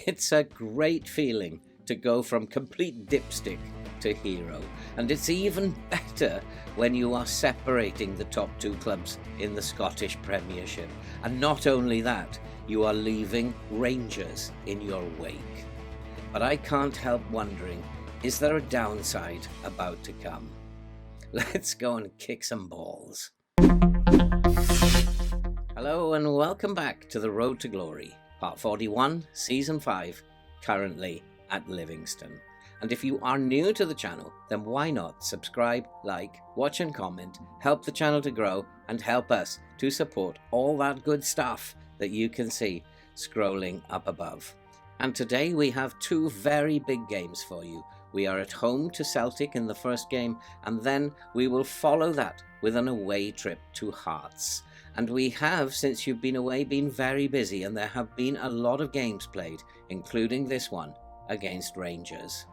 It's a great feeling to go from complete dipstick to hero, and it's even better when you are separating the top two clubs in the Scottish Premiership. And not only that, you are leaving Rangers in your wake. But I can't help wondering, is there a downside about to come? Let's go and kick some balls. Hello and welcome back to The Road to Glory, Part 41, Season 5, currently at Livingston. And if you are new to the channel, then why not subscribe, like, watch and comment, help the channel to grow and help us to support all that good stuff that you can see scrolling up above. And today we have two very big games for you. We are at home to Celtic in the first game, and then we will follow that with an away trip to Hearts. And we have, since you've been away, been very busy, and there have been a lot of games played, including this one against Rangers.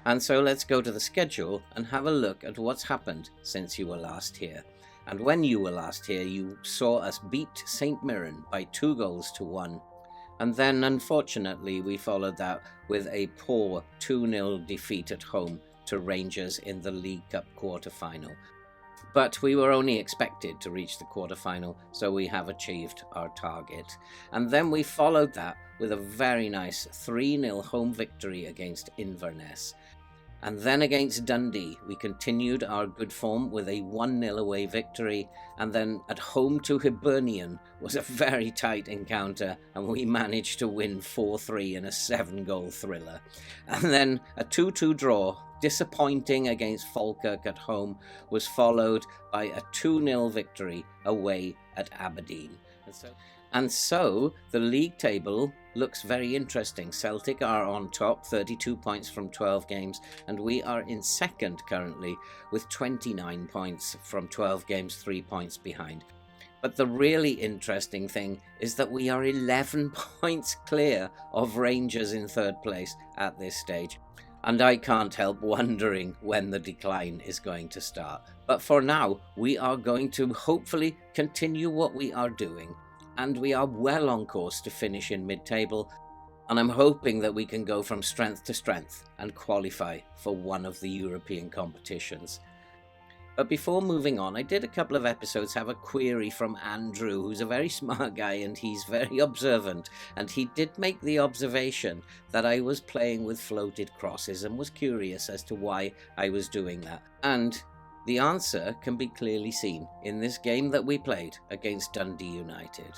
And so let's go to the schedule and have a look at what's happened since you were last here. And when you were last here, you saw us beat St Mirren by 2-1. And then, unfortunately, we followed that with a poor 2-0 defeat at home to Rangers in the League Cup quarter-final. But we were only expected to reach the quarter-final, so we have achieved our target. And then we followed that with a very nice 3-0 home victory against Inverness. And then against Dundee, we continued our good form with a 1-0 away victory, and then at home to Hibernian was a very tight encounter, and we managed to win 4-3 in a 7-goal thriller. And then a 2-2 draw, disappointing against Falkirk at home, was followed by a 2-0 victory away at Aberdeen. And so the league table looks very interesting. Celtic are on top, 32 points from 12 games, and we are in second currently with 29 points from 12 games, 3 points behind. But the really interesting thing is that we are 11 points clear of Rangers in third place at this stage. And I can't help wondering when the decline is going to start. But for now, we are going to hopefully continue what we are doing. And we are well on course to finish in mid-table, and I'm hoping that we can go from strength to strength and qualify for one of the European competitions. But before moving on, I did a couple of episodes have a query from Andrew, who's a very smart guy and he's very observant, and he did make the observation that I was playing with floated crosses and was curious as to why I was doing that. And the answer can be clearly seen in this game that we played against Dundee United.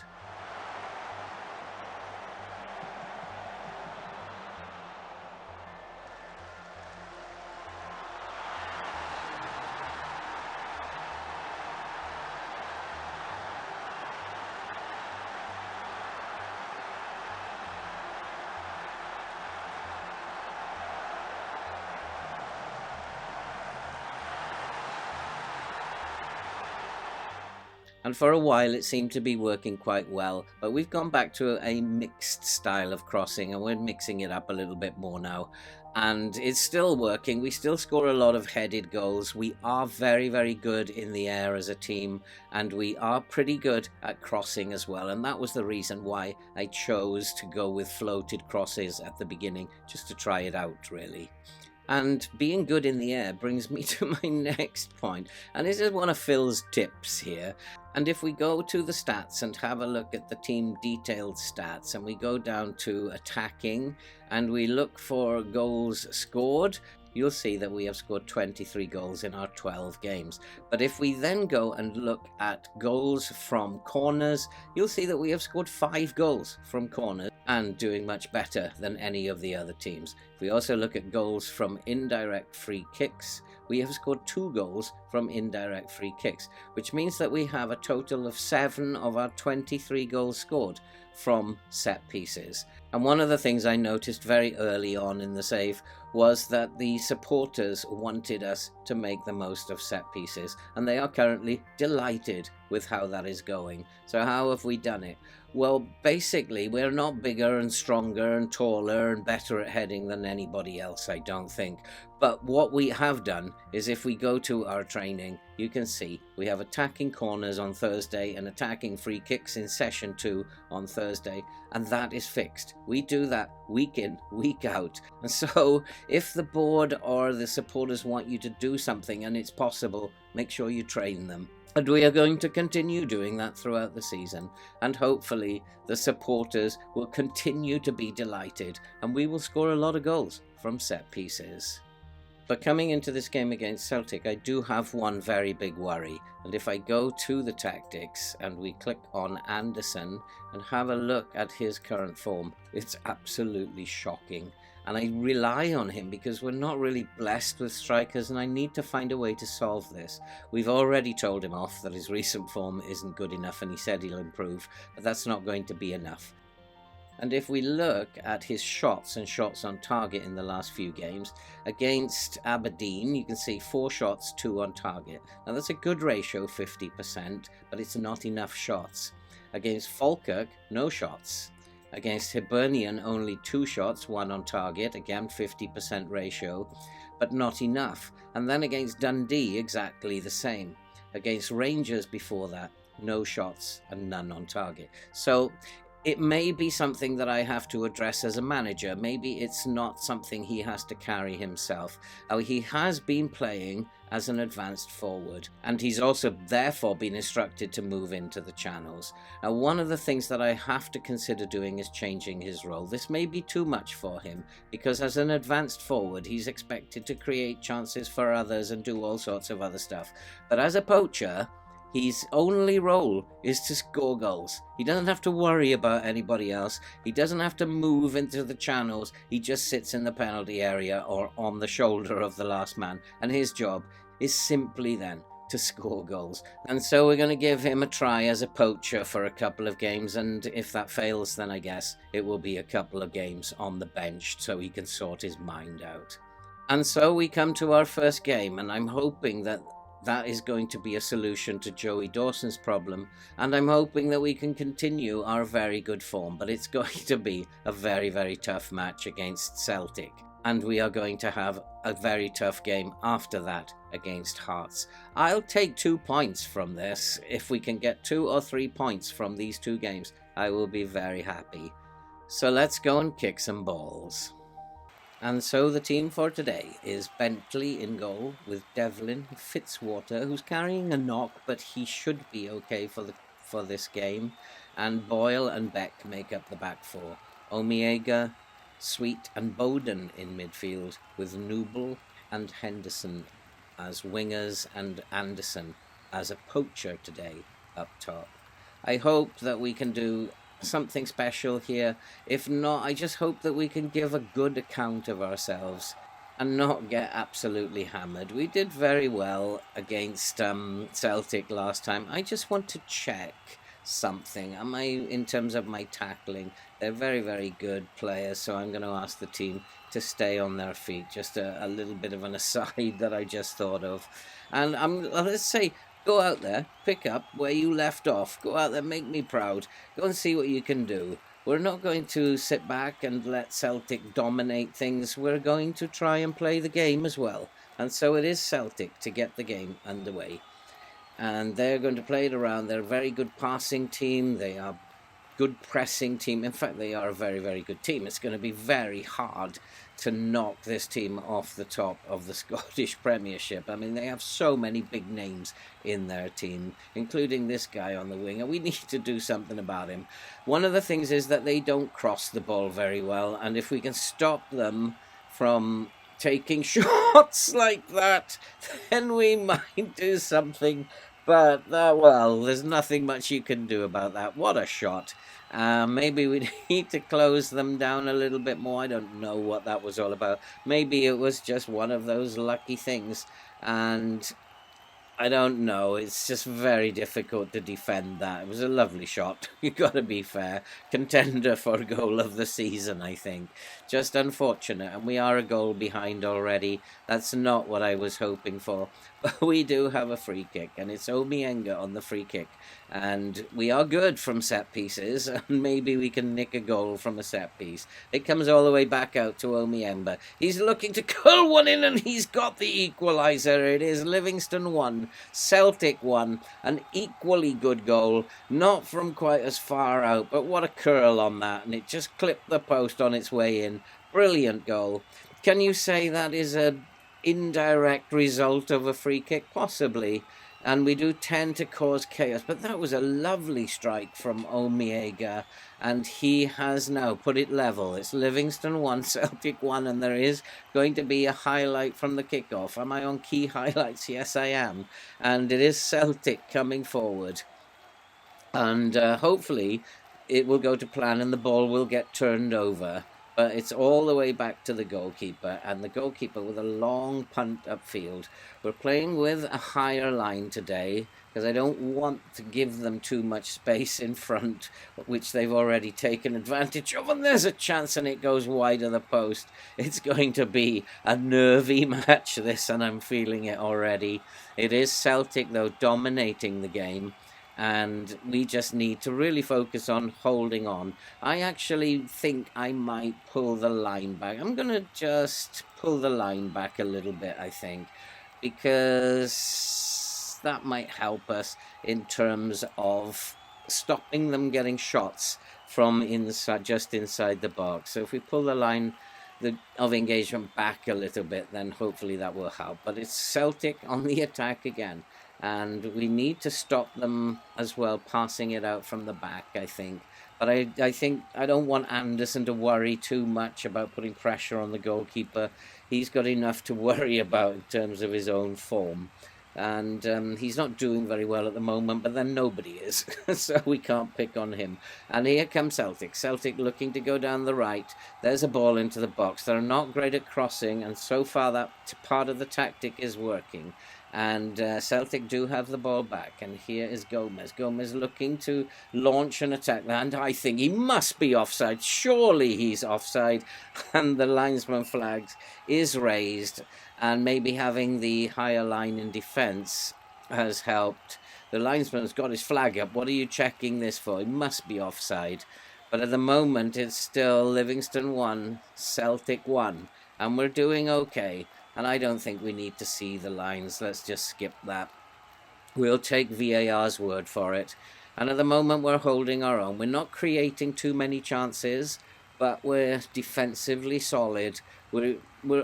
And for a while it seemed to be working quite well, but we've gone back to a mixed style of crossing, and we're mixing it up a little bit more now. And it's still working. We still score a lot of headed goals. We are very, very good in the air as a team, and we are pretty good at crossing as well. And that was the reason why I chose to go with floated crosses at the beginning, just to try it out, really. And being good in the air brings me to my next point, and this is one of Phil's tips here. And if we go to the stats and have a look at the team detailed stats, and we go down to attacking and we look for goals scored, you'll see that we have scored 23 goals in our 12 games. But if we then go and look at goals from corners, you'll see that we have scored 5 goals from corners, and doing much better than any of the other teams. If we also look at goals from indirect free kicks, we have scored 2 goals from indirect free kicks, which means that we have a total of 7 of our 23 goals scored from set pieces. And one of the things I noticed very early on in the save was that the supporters wanted us to make the most of set pieces, and they are currently delighted with how that is going. So how have we done it? Well, basically, we're not bigger and stronger and taller and better at heading than anybody else, I don't think. But what we have done is, if we go to our training, you can see we have attacking corners on Thursday and attacking free kicks in session 2 on Thursday, and that is fixed. We do that week in, week out. And so if the board or the supporters want you to do something and it's possible, make sure you train them. And we are going to continue doing that throughout the season, and hopefully the supporters will continue to be delighted and we will score a lot of goals from set pieces. But coming into this game against Celtic, I do have one very big worry. And if I go to the tactics and we click on Anderson and have a look at his current form, it's absolutely shocking. And I rely on him because we're not really blessed with strikers, and I need to find a way to solve this. We've already told him off that his recent form isn't good enough, and he said he'll improve, but that's not going to be enough. And if we look at his shots and shots on target in the last few games, against Aberdeen, you can see 4 shots, 2 on target. Now that's a good ratio, 50%, but it's not enough shots. Against Falkirk, no shots. Against Hibernian, only 2 shots, 1 on target, again 50% ratio, but not enough. And then against Dundee, exactly the same. Against Rangers before that, no shots and none on target. So it may be something that I have to address as a manager. Maybe it's not something he has to carry himself. He has been playing as an advanced forward, and he's also therefore been instructed to move into the channels. Now, one of the things that I have to consider doing is changing his role. This may be too much for him, because as an advanced forward, he's expected to create chances for others and do all sorts of other stuff. But as a poacher, his only role is to score goals. He doesn't have to worry about anybody else. He doesn't have to move into the channels. He just sits in the penalty area or on the shoulder of the last man. And his job is simply then to score goals. And so we're going to give him a try as a poacher for a couple of games. And if that fails, then I guess it will be a couple of games on the bench so he can sort his mind out. And so we come to our first game, and I'm hoping that that is going to be a solution to Joey Dawson's problem, and I'm hoping that we can continue our very good form, but it's going to be a very, very tough match against Celtic, and we are going to have a very tough game after that against Hearts. I'll take 2 points from this. If we can get 2 or 3 points from these 2 games, I will be very happy. So let's go and kick some balls. And so the team for today is Bentley in goal, with Devlin, Fitzwater, who's carrying a knock, but he should be okay for this game, and Boyle and Beck make up the back 4. Omiega, Sweet and Bowden in midfield, with Nouble and Henderson as wingers and Anderson as a poacher today up top. I hope that we can do something special here. If not, I just hope that we can give a good account of ourselves and not get absolutely hammered. We did very well against Celtic last time. I just want to check something. In terms of my tackling, they're very, very good players, so I'm going to ask the team to stay on their feet. Just a little bit of an aside that I just thought of. And let's say Go out there, pick up where you left off. Go out there, make me proud. Go and see what you can do. We're not going to sit back and let Celtic dominate things. We're going to try and play the game as well. And so it is Celtic to get the game underway. And they're going to play it around. They're a very good passing team. They are good pressing team. In fact, they are a very, very good team. It's going to be very hard to knock this team off the top of the Scottish Premiership. I mean, they have so many big names in their team, including this guy on the wing, and we need to do something about him. One of the things is that they don't cross the ball very well, and if we can stop them from taking shots like that, then we might do something. But, well, there's nothing much you can do about that. What a shot. Maybe we need to close them down a little bit more. I don't know what that was all about. Maybe it was just one of those lucky things. And I don't know. It's just very difficult to defend that. It was a lovely shot. You've got to be fair. Contender for goal of the season, I think. Just unfortunate. And we are a goal behind already. That's not what I was hoping for. But we do have a free kick. And it's Omienga on the free kick. And we are good from set pieces. And maybe we can nick a goal from a set piece. It comes all the way back out to Omienga. He's looking to curl one in, and he's got the equaliser. It is Livingston 1. Celtic 1, an equally good goal, not from quite as far out, but what a curl on that, and it just clipped the post on its way in. Brilliant goal. Can you say that is an indirect result of a free kick? Possibly, and we do tend to cause chaos, but that was a lovely strike from Omiega, and he has now put it level. It's Livingston 1, Celtic 1, and there is going to be a highlight from the kickoff. Am I on key highlights? Yes, I am. And it is Celtic coming forward. And hopefully it will go to plan and the ball will get turned over. But it's all the way back to the goalkeeper, and the goalkeeper with a long punt upfield. We're playing with a higher line today, because I don't want to give them too much space in front, which they've already taken advantage of, and there's a chance and it goes wide of the post. It's going to be a nervy match, this, and I'm feeling it already. It is Celtic, though, dominating the game, and we just need to really focus on holding on. I actually think I might pull the line back. I'm going to just pull the line back a little bit, I think, because that might help us in terms of stopping them getting shots from inside, just inside the box. So if we pull the line of engagement back a little bit, then hopefully that will help. But it's Celtic on the attack again, and we need to stop them as well passing it out from the back, I think. But I think I don't want Anderson to worry too much about putting pressure on the goalkeeper. He's got enough to worry about in terms of his own form. And he's not doing very well at the moment, but then nobody is, so we can't pick on him. And here comes Celtic. Celtic looking to go down the right. There's a ball into the box. They're not great at crossing, and so far that part of the tactic is working. And Celtic do have the ball back, and here is Gomez. Gomez looking to launch an attack, and I think he must be offside. Surely he's offside, and the linesman flag is raised, and maybe having the higher line in defence has helped. The linesman's got his flag up. What are you checking this for? He must be offside. But at the moment, it's still Livingston 1, Celtic 1, and we're doing okay. And I don't think we need to see the lines. Let's just skip that. We'll take VAR's word for it. And at the moment, we're holding our own. We're not creating too many chances, but we're defensively solid. We're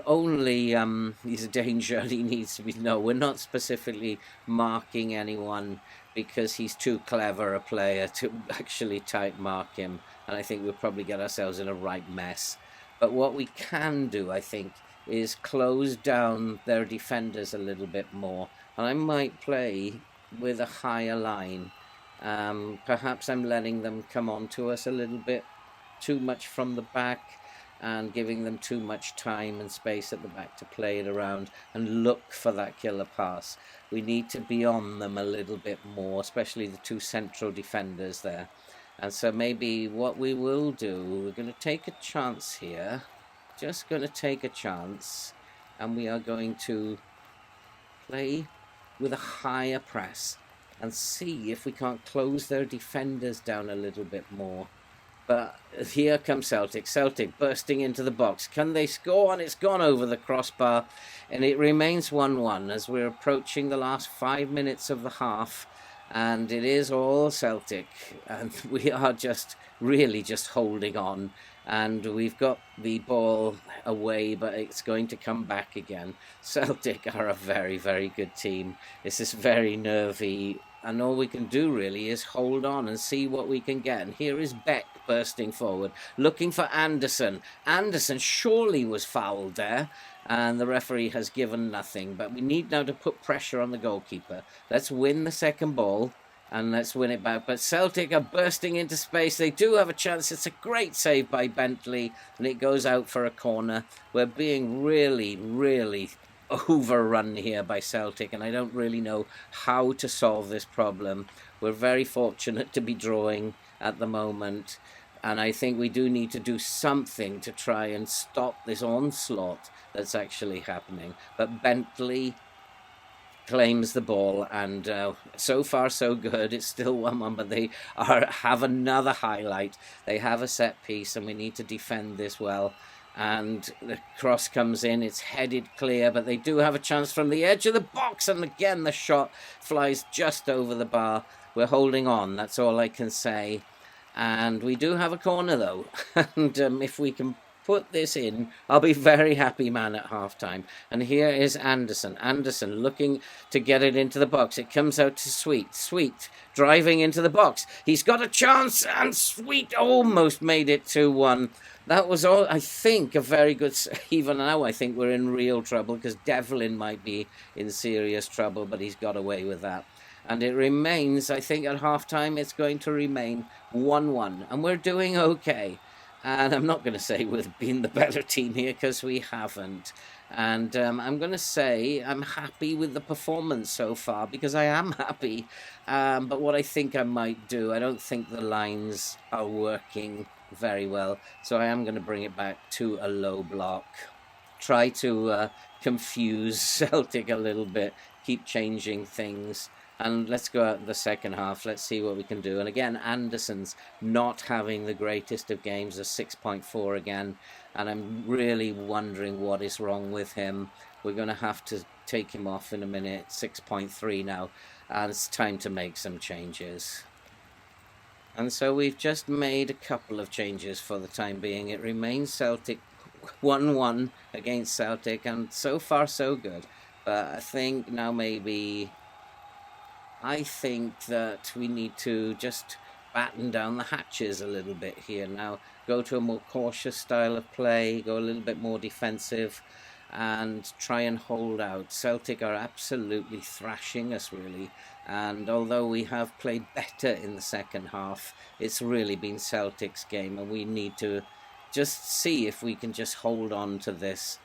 only, he's a danger, he needs to be, no, we're not specifically marking anyone because he's too clever a player to actually tight mark him. And I think we'll probably get ourselves in a right mess. But what we can do, I think, is close down their defenders a little bit more. And I might play with a higher line. Perhaps I'm letting them come on to us a little bit too much from the back and giving them too much time and space at the back to play it around and look for that killer pass. We need to be on them a little bit more, especially the two central defenders there. And so maybe what we will do, we're going to take a chance here. Just going to take a chance, and we are going to play with a higher press and see if we can't close their defenders down a little bit more. But here comes Celtic. Celtic bursting into the box. Can they score? And it's gone over the crossbar. And it remains 1-1 as we're approaching the last 5 minutes of the half. And it is all Celtic. And we are just really just holding on. And we've got the ball away, but it's going to come back again. Celtic are a very, very good team. This is very nervy. And all we can do really is hold on and see what we can get. And here is Beck bursting forward, looking for Anderson. Anderson surely was fouled there, and the referee has given nothing. But we need now to put pressure on the goalkeeper. Let's win the second ball, and let's win it back. But Celtic are bursting into space. They do have a chance. It's a great save by Bentley, and it goes out for a corner. We're being really, really overrun here by Celtic, and I don't really know how to solve this problem. We're very fortunate to be drawing at the moment, and I think we do need to do something to try and stop this onslaught that's actually happening. But Bentley claims the ball, and so far so good. It's still 1-1, but they have another highlight. They have a set piece, and we need to defend this well. And the cross comes in, it's headed clear, but they do have a chance from the edge of the box, and again the shot flies just over the bar. We're holding on, that's all I can say. And we do have a corner though, and if we can put this in, I'll be very happy man at half-time. And here is Anderson. Anderson looking to get it into the box. It comes out to Sweet. Sweet driving into the box. He's got a chance, and Sweet almost made it 2-1. That was all, I think, a very good save. Even now I think we're in real trouble because Devlin might be in serious trouble, but he's got away with that. And it remains, I think at half-time, it's going to remain 1-1. And we're doing okay. And I'm not going to say we've been the better team here because we haven't. And I'm going to say I'm happy with the performance so far because I am happy. But what I think I might do, I don't think the lines are working very well. So I am going to bring it back to a low block. Try to confuse Celtic a little bit. Keep changing things. And let's go out the second half. Let's see what we can do. And again, Anderson's not having the greatest of games, a 6.4 again. And I'm really wondering what is wrong with him. We're going to have to take him off in a minute. 6.3 now. And it's time to make some changes. And so we've just made a couple of changes for the time being. It remains Celtic 1-1 against Celtic. And so far, so good. But I think now maybe... I think that we need to just batten down the hatches a little bit here now. Go to a more cautious style of play, go a little bit more defensive, and try and hold out. Celtic are absolutely thrashing us, really. And although we have played better in the second half, it's really been Celtic's game, and we need to just see if we can just hold on to this.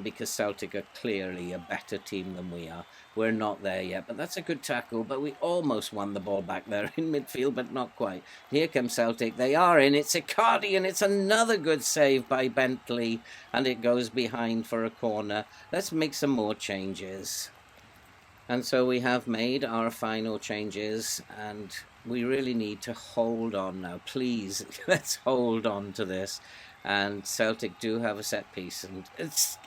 Because Celtic are clearly a better team than we are. We're not there yet, but that's a good tackle. But we almost won the ball back there in midfield, but not quite. Here comes Celtic. They are in. It's Icardi, and it's another good save by Bentley, and it goes behind for a corner. Let's make some more changes. And so we have made our final changes, and we really need to hold on now. Please, let's hold on to this. And Celtic do have a set piece, and it's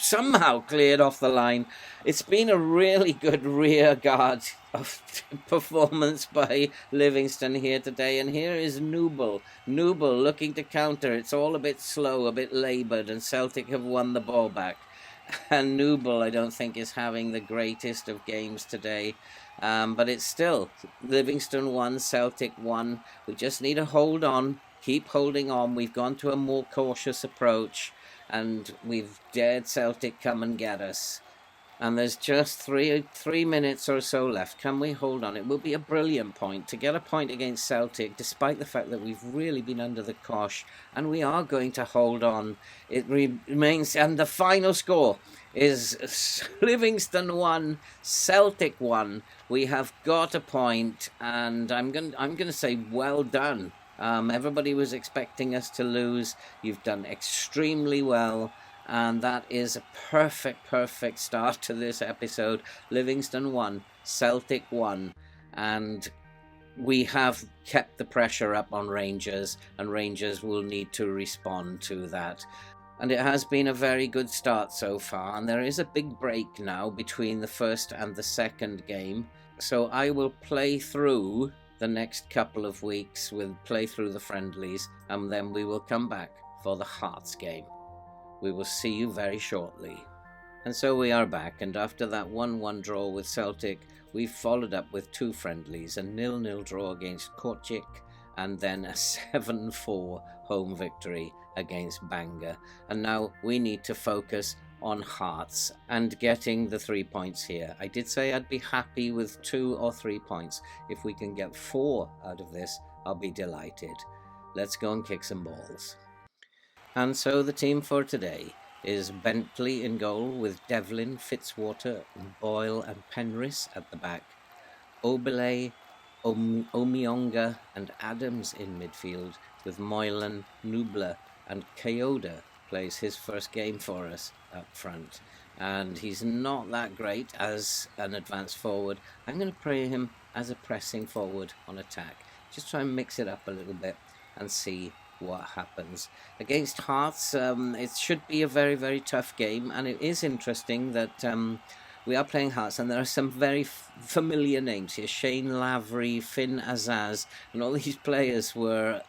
somehow cleared off the line. It's been a really good rear guard of performance by Livingston here today. And here is Noble looking to counter. It's all a bit slow, a bit laboured, and Celtic have won the ball back. And Noble, I don't think, is having the greatest of games today. But it's still Livingston 1, Celtic 1. We just need to hold on. Keep holding on. We've gone to a more cautious approach, and we've dared Celtic come and get us. And there's just three minutes or so left. Can we hold on? It will be a brilliant point to get a point against Celtic, despite the fact that we've really been under the cosh, and we are going to hold on. It remains, and the final score is Livingston 1, Celtic 1. We have got a point, and I'm going to say well done. Everybody was expecting us to lose. You've done extremely well, and that is a perfect start to this episode. Livingston 1, Celtic won, and we have kept the pressure up on Rangers, and Rangers will need to respond to that. And it has been a very good start so far, and there is a big break now between the first and the second game. So I will play through the next couple of weeks, we'll play through the friendlies, and then we will come back for the Hearts game. We will see you very shortly. And so we are back, and after that 1-1 draw with Celtic, we followed up with 2 friendlies, a 0-0 draw against Kortrijk, and then a 7-4 home victory against Bangor. And now we need to focus on Hearts and getting the 3 points here. I did say I'd be happy with 2 or 3 points. If we can get 4 out of this, I'll be delighted. Let's go and kick some balls. And so the team for today is Bentley in goal with Devlin, Fitzwater, Boyle and Penrith at the back. Obele, Omionga and Adams in midfield, with Moylan, Nubler and Keoda plays his first game for us up front. And he's not that great as an advanced forward. I'm going to play him as a pressing forward on attack. Just try and mix it up a little bit and see what happens. Against Hearts, it should be a very, very tough game, and it is interesting that we are playing Hearts, and there are some very familiar names here. Shane Lavery, Finn Azaz, and all these players were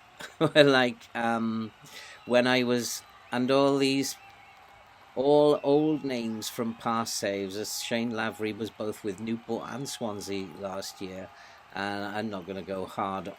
like when I was, and all old names from past saves, as Shane Lavery was both with Newport and Swansea last year, and I'm not going to go hard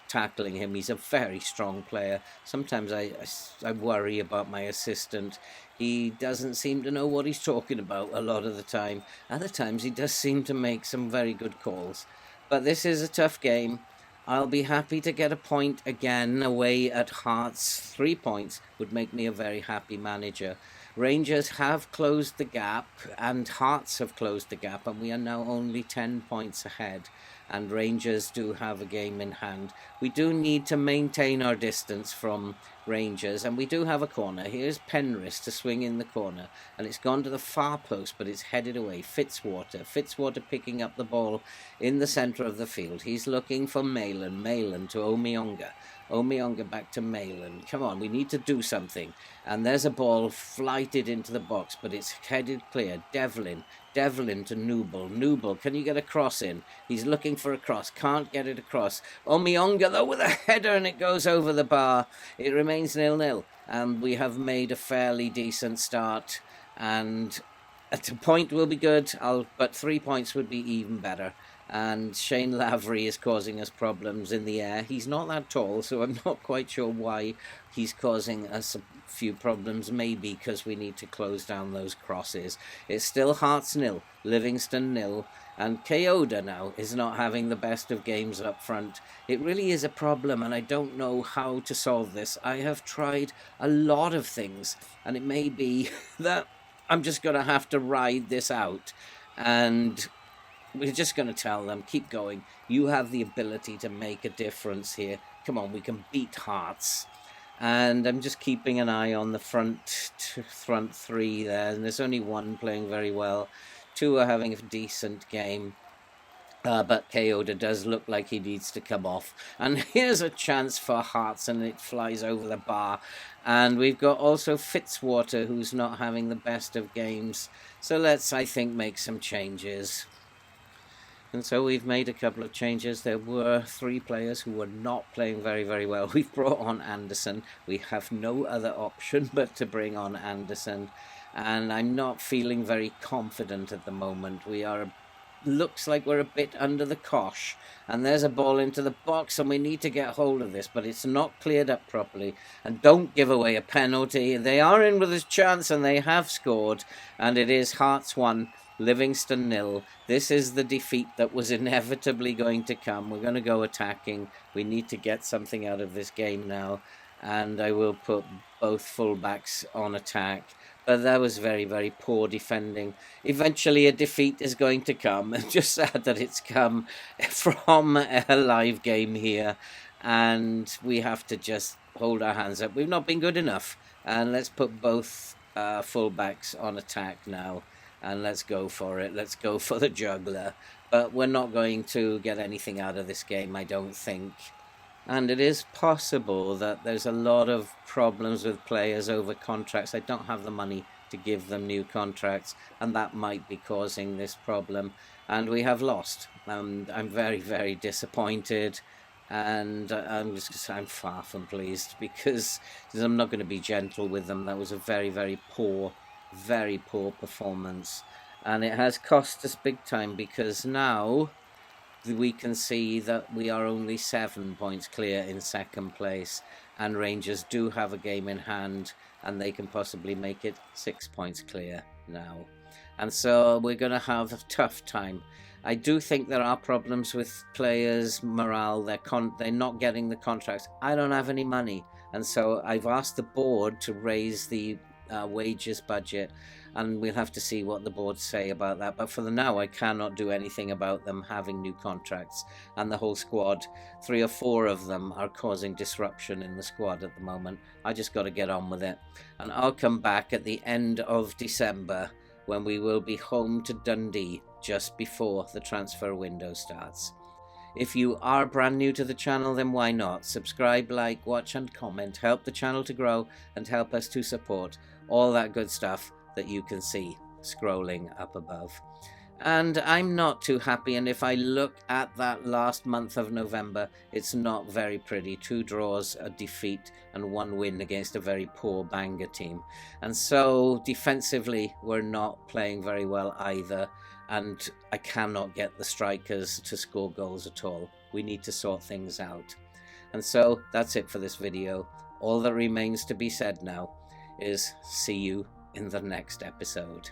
tackling him. He's a very strong player. Sometimes I worry about my assistant. He doesn't seem to know what he's talking about a lot of the time. Other times he does seem to make some very good calls. But this is a tough game. I'll be happy to get a point again away at Hearts. 3 points would make me a very happy manager. Rangers have closed the gap, and Hearts have closed the gap, and we are now only 10 points ahead. And Rangers do have a game in hand. We do need to maintain our distance from Rangers, and we do have a corner. Here's Penrith to swing in the corner, and it's gone to the far post, but it's headed away. Fitzwater picking up the ball in the centre of the field. He's looking for Malin to Omionga back to Malin. Come on, we need to do something. And there's a ball flighted into the box, but it's headed clear. Devlin to Nubel, can you get a cross in? He's looking for a cross, can't get it across. Omionga though with a header, and it goes over the bar. It remains 0-0, and we have made a fairly decent start, and at a point will be good, but 3 points would be even better. And Shane Lavery is causing us problems in the air. He's not that tall, so I'm not quite sure why he's causing us a few problems. Maybe because we need to close down those crosses. It's still Hearts 0, Livingston 0, and Keoda now is not having the best of games up front. It really is a problem, and I don't know how to solve this. I have tried a lot of things, and it may be that I'm just going to have to ride this out, and we're just going to tell them, keep going. You have the ability to make a difference here. Come on, we can beat Hearts. And I'm just keeping an eye on the front three there. And there's only one playing very well. 2 are having a decent game. But Keoda does look like he needs to come off. And here's a chance for Hearts, and it flies over the bar. And we've got also Fitzwater, who's not having the best of games. So let's, I think, make some changes. And so we've made a couple of changes. There were 3 players who were not playing very, very well. We've brought on Anderson. We have no other option but to bring on Anderson. And I'm not feeling very confident at the moment. Looks like we're a bit under the cosh. And there's a ball into the box, and we need to get hold of this, but it's not cleared up properly. And don't give away a penalty. They are in with a chance, and they have scored. And it is Hearts 1. Livingston 0. This is the defeat that was inevitably going to come. We're going to go attacking. We need to get something out of this game now. And I will put both fullbacks on attack. But that was very, very poor defending. Eventually a defeat is going to come. It's just sad that it's come from a live game here. And we have to just hold our hands up. We've not been good enough. And let's put both fullbacks on attack now. And let's go for it. Let's go for the juggler. but we're not going to get anything out of this game, I don't think. And it is possible that there's a lot of problems with players over contracts. I don't have the money to give them new contracts, and that might be causing this problem. And we have lost. I'm very, very disappointed, and I'm far from pleased, because I'm not going to be gentle with them. That was a very, very poor performance, and it has cost us big time, because now we can see that we are only 7 points clear in second place, and Rangers do have a game in hand, and they can possibly make it 6 points clear now. And so we're going to have a tough time. I do think there are problems with players' morale. They're not getting the contracts. I don't have any money, and so I've asked the board to raise the wages budget, and we'll have to see what the board say about that. But for the now, I cannot do anything about them having new contracts, and the whole squad, 3 or 4 of them, are causing disruption in the squad at the moment. I just got to get on with it, and I'll come back at the end of December, when we will be home to Dundee just before the transfer window starts. If you are brand new to the channel, then why not? Subscribe, like, watch and comment. Help the channel to grow and help us to support all that good stuff that you can see scrolling up above. And I'm not too happy, and if I look at that last month of November, it's not very pretty. 2 draws, a defeat, and 1 win against a very poor Bangor team. And so defensively, we're not playing very well either, and I cannot get the strikers to score goals at all. We need to sort things out. And so that's it for this video. All that remains to be said now is see you in the next episode.